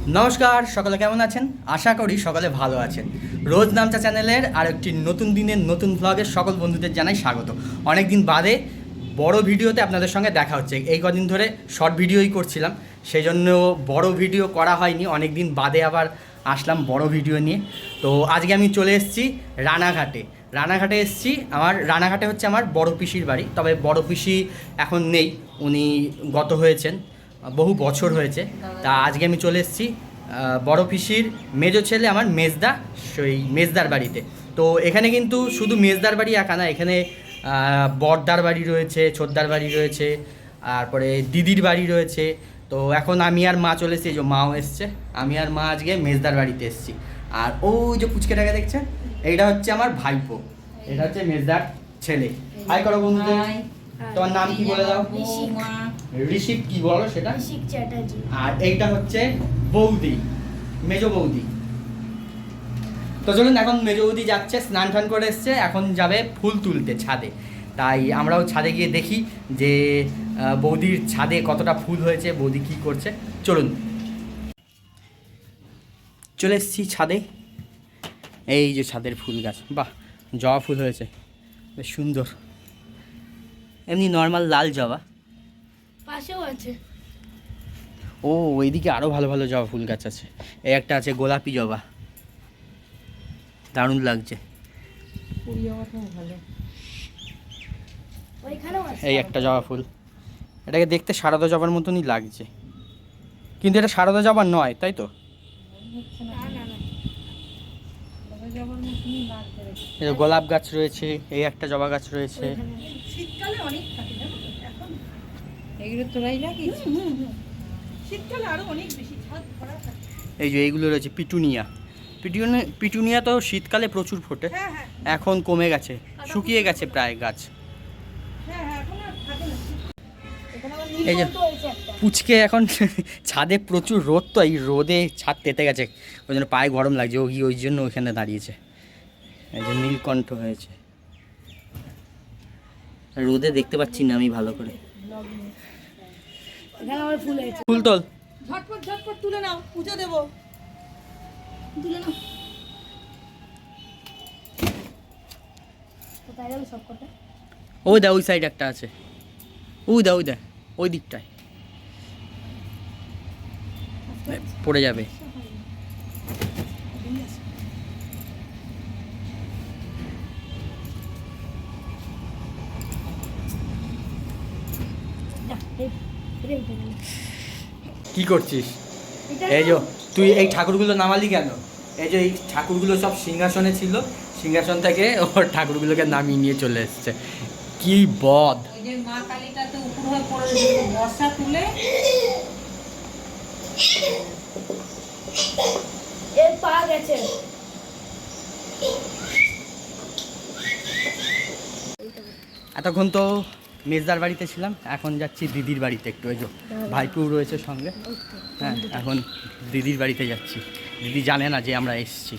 নমস্কার, সকলে কেমন আছেন? আশা করি সকলে ভালো আছেন। রোজ নামচা চ্যানেলের আর একটি নতুন দিনের নতুন ভ্লগে সকল বন্ধুদের জানাই স্বাগত। অনেক দিন বাদে বড় ভিডিওতে আপনাদের সঙ্গে দেখা হচ্ছে। এই কদিন ধরে শর্ট ভিডিওই করছিলাম, সেই জন্য বড় ভিডিও করা হয়নি। অনেক দিন বাদে আবার আসলাম বড় ভিডিও নিয়ে। তো আজকে আমি চলে এসেছি রানাঘাটে এসেছি। রানাঘাটে হচ্ছে আমার বড় পিসির বাড়ি। তবে বড় পিসি এখন নেই, উনি গত হয়েছেন, বহু বছর হয়েছে। তা আজকে আমি চলে এসেছি বড় পিসির মেজো ছেলে আমার সেই মেজদার বাড়িতে। তো এখানে কিন্তু শুধু মেজদার বাড়ি একা না, এখানে বড়দার বাড়ি রয়েছে, ছোটদার বাড়ি রয়েছে, তারপরে দিদির বাড়ি রয়েছে। তো এখন আমি আর মা চলে এসেছি, এই যে মাও এসছে। আমি আর মা আজকে মেজদার বাড়িতে এসেছি। আর ওই যে পুচকেটাকে দেখছেন, এইটা হচ্ছে আমার ভাইপো, এটা হচ্ছে মেজদার ছেলে। হাই করো বন্ধুদের। তোমার নাম কি বলে দাও? ঋষিক। কি বলো সেটা? ঋষিক চ্যাটার্জি। আর এইটা হচ্ছে বৌদি, মেজো বৌদি। তো চলুন, এখন মেজো বৌদি যাচ্ছে, স্নান টান করে এসছে, এখন যাবে ফুল তুলতে ছাদে। তাই আমরাও ছাদে গিয়ে দেখি যে বৌদির ছাদে কতটা ফুল হয়েছে, বৌদি কি করছে। চলুন, চলে এসছি ছাদে। এই যে ছাদের ফুল গাছ, বাহ, জবা ফুল হয়েছে, বেশ সুন্দর। এমনি নর্মাল লাল জবা, পাশেও আছে। ও ওইদিকে আরও ভালো ভালো জবা ফুল গাছ আছে। এই একটা আছে গোলাপি জবা, দারুণ লাগছে। এই একটা জবা ফুল, এটাকে দেখতে সারদা জবার মতনই লাগছে, কিন্তু এটা সারদা জবা নয়, তাই তো? এই যে গোলাপ গাছ রয়েছে, এই একটা জবা গাছ রয়েছে। শীতকালে অনেক থাকে, জানো তো? এখন এগুলো তোলাই লাগিয়েছি, শীতকালে আরো অনেক বেশি ছাদ ভরা থাকে। এই যে এইগুলো রয়েছে পিটুনিয়া তো শীতকালে প্রচুর ফোটে, এখন কমে গেছে, শুকিয়ে গেছে প্রায় গাছ। এই যে পুচকে এখন ছাদে প্রচুর রোদ, তো এই রোদে ছাদ তেতে গেছে, ওই জন্য পায়ে গরম লাগছে, ওই জন্য ওইখানে দাঁড়িয়েছে। এই যে নীলকণ্ঠ হয়েছে, রোদে দেখতে পাচ্ছি না আমি ভালো করে। ফুল তোল, ঝটপট ঝটপট তুলে নাও, পুজো দেবো। তুলে নাও। কোথায় গেল সব কটা? ওই দা ওই সাইড একটা আছে, ওই দা ওই দিকটায় পড়ে যাবে। কি করছিস? এই যে তুই এই ঠাকুরগুলো নামালি কেন? এই যে এই ঠাকুরগুলো সব সিংহাসনে ছিল, সিংহাসন থেকে ওর ঠাকুরগুলোকে নামিয়ে নিয়ে চলে এসছে। কি বদ! ওই যে মা কালীটা তো উপর হয়ে পড়ে বর্ষা তুলে এর পা গেছে। এতক্ষণ তো মেজদার বাড়িতে ছিলাম, এখন যাচ্ছি দিদির বাড়িতে একটু। এই যে ভাইপু রয়েছে সঙ্গে, হ্যাঁ, এখন দিদির বাড়িতে যাচ্ছি। দিদি জানে না যে আমরা এসেছি।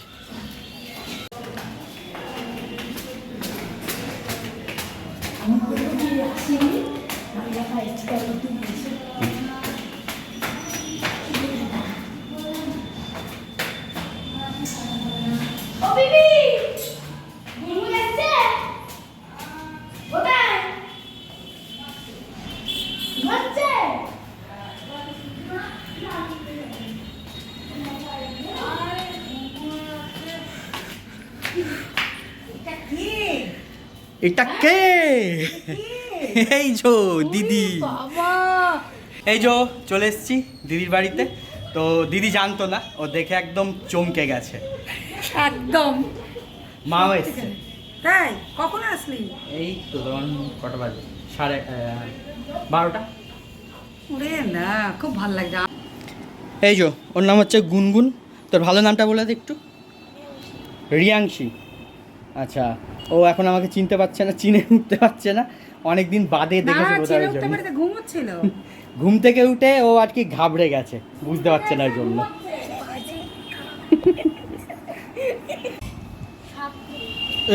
এটা কে? এই যো দিদি, এই যো চলে এসেছি দিদির বাড়িতে। তো দিদি জানতো না, ও দেখে একদম চমকে গেছে একদম। মাও এসছে। তাই কখন আসলি? এই তো তখন কটা বাজে, 12:30। ওরে না, খুব ভালো লাগছে। এই যো, ওর নাম হচ্ছে গুনগুন। তোর ভালো নামটা বলে দে একটু। রিয়াংশী। আচ্ছা, ও এখন আমাকে চিনতে পারছে না, চিনে উঠতে পারছে না, অনেকদিন বাদে দেখেছে বোধহয়। ঘুমোচ্ছিল, ঘুম থেকে উঠে ও আর কি ঘাবড়ে গেছে, বুঝতে পারছে না এর জন্য।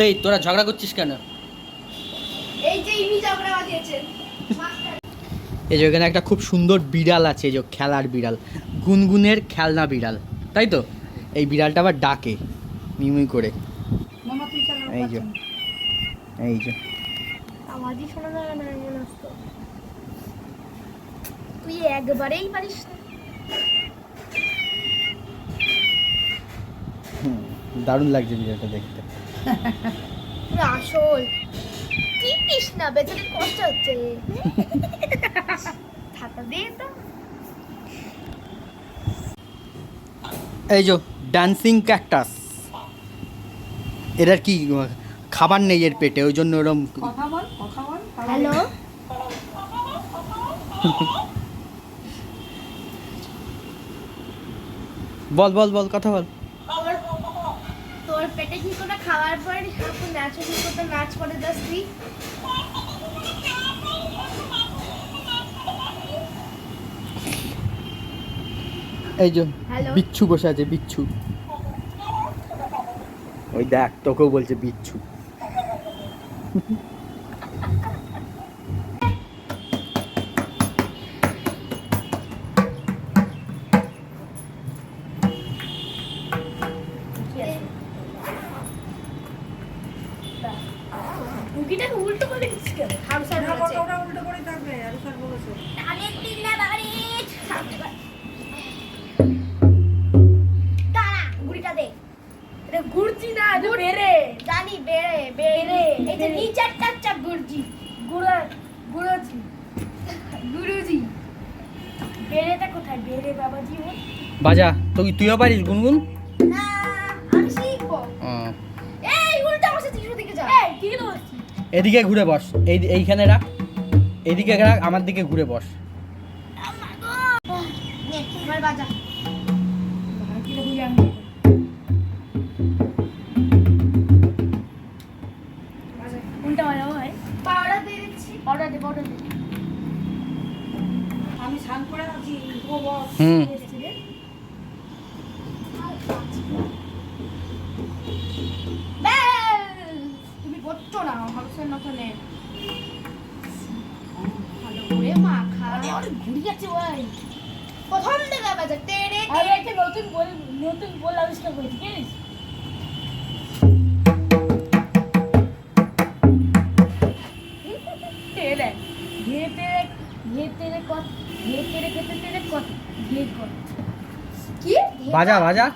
এই তোরা ঝগড়া করছিস কেন? এই যে ইনি ঝগড়া বাঁধিয়েছে। এই যে এখানে একটা খুব সুন্দর বিড়াল আছে, এই যে খেলার বিড়াল গুনগুনের খেলনা বিড়াল, তাই তো? এই বিড়ালটা আবার ডাকে মিউই করে। মামা তুই চালা এই যে এই যে আওয়াজই শোনা যায় না এমন আসতো। তুই একবারেই পারিস না। দারুণ লাগছে বিড়ালটা দেখতে। পুরো আসল টিপিস না, বেচারির কষ্ট হচ্ছে। ছাতা দিয়ে তো এই যে ডান্সিং ক্যাকটাস, এটার কি খাবার নেই এর পেটে, ওই জন্য ওরম। কথা বল হ্যালো। বল বল বল কথা বল। তোর পেটে কি করে খাওয়ার পরে সারাক্ষণ নাচ করতে নাচ করে যাস তুই? এই যে হ্যালো। বিচ্ছু বসে আছে, বিচ্ছু। ওই দেখ তোকেও বলছে বিচ্ছু। মুগিটাকে উল্টো করে দিচ্ছিস কেন? হামসার না বলেছে ওটা উল্টো করে থাকবে আর স্যার বলেছে টানের দিন না বাড়ি দাঁড়া, গুড়িটা দে। এটা গুড়জি না, এটা বেড়ে। জানি বেড়ে বেড়ে। এই যে নিচের টাচ্চা গুড়জি, গুড়জি গুরুজি। বেড়েটা কোথায়? বেড়ে বাবাজি ওর। বাজা তুইও পারিস গুনগুন? না, আমি শিখবো। এই উল্টা বসে তুই ওদিকে যা। এই কি বলছিস? এদিকে ঘুরে বস, এইখানে রাখ, এদিকে রাখ, আমার দিকে ঘুরে বস। নে এবার বাজা। ভারতীয় বুঝে আমি উল্টা বাজা হয়। পাউডার দিয়ে দিচ্ছি। পাউডার দে, পাউডার দে। আমি স্নান করে আছি ও বস হুম। তুমি করছো না হাউসের নতুনে ভালো করে মাখা। অনেক ঘুরি গেছে ভাই। প্রথম থেকে বাজা তেরে আমি একটা নতুন বল আবিষ্কার করেছি জানিস তেরে ঘেতেরে ঘেতেরে কত ঘেতেরে ঘেতেরে কত ঘে কত কি বাজা বাজা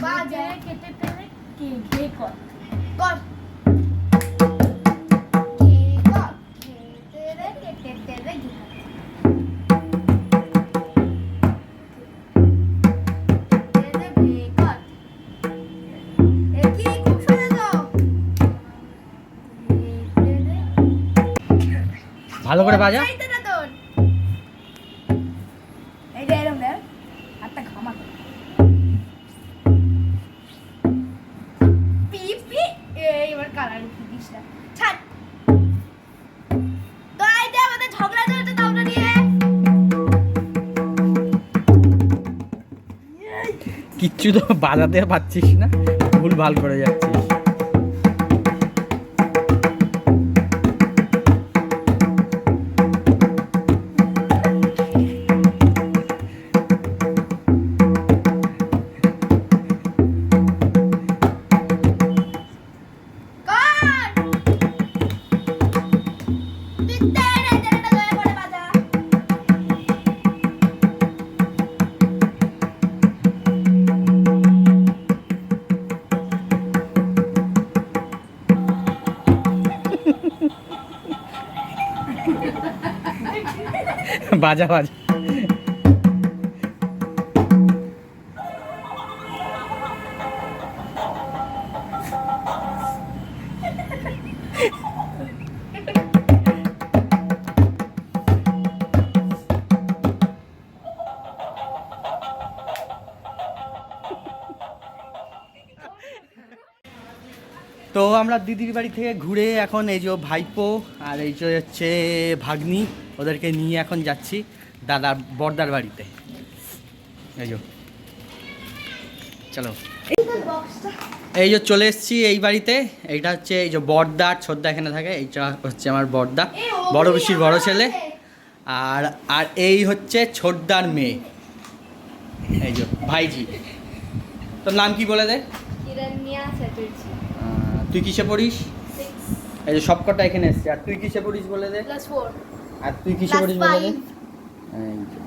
বাজা কেটে তেরে কে ঘে কত কত ভালো করে বাজা। এইটা এরকম দেখ হাতটা ঘামা পিপি এইবার কালার দিস না ছাড় তো আইতে আমাদের ঝগড়া চলছে তাওটা নিয়ে কিচ্ছু তো বাজাতে পারছিস না, ভুল ভাল করে যাচ্ছিস। কর দিতে রে যেটা দয়া করে বাজা বাজা বাজা। তো আমরা দিদির বাড়ি থেকে ঘুরে এখন এই যে ভাইপো আর এই যে হচ্ছে ভাগ্নি, ওদেরকে নিয়ে এখন যাচ্ছি দাদার বর্দার বাড়িতে। এই যে চলো, এই যে চলে এসেছি এই বাড়িতে। এইটা হচ্ছে এই যে বর্দা আর ছোটদা এখানে থাকে, এইটা হচ্ছে আমার বর্দা, বড় বেশির বড় ছেলে। আর আর এই হচ্ছে ছোটদার মেয়ে, এই যে ভাইজি। তোর নাম কি বলে দে? কিরণিয়া চ্যাটার্জি। তুই কিসে পড়িস? 6 এই যে সবকটা এখানে এসছে। আর তুই কিসে পড়িস বলে দে? +4 আর তুই কিসে পড়িস বলে দে? এই যে।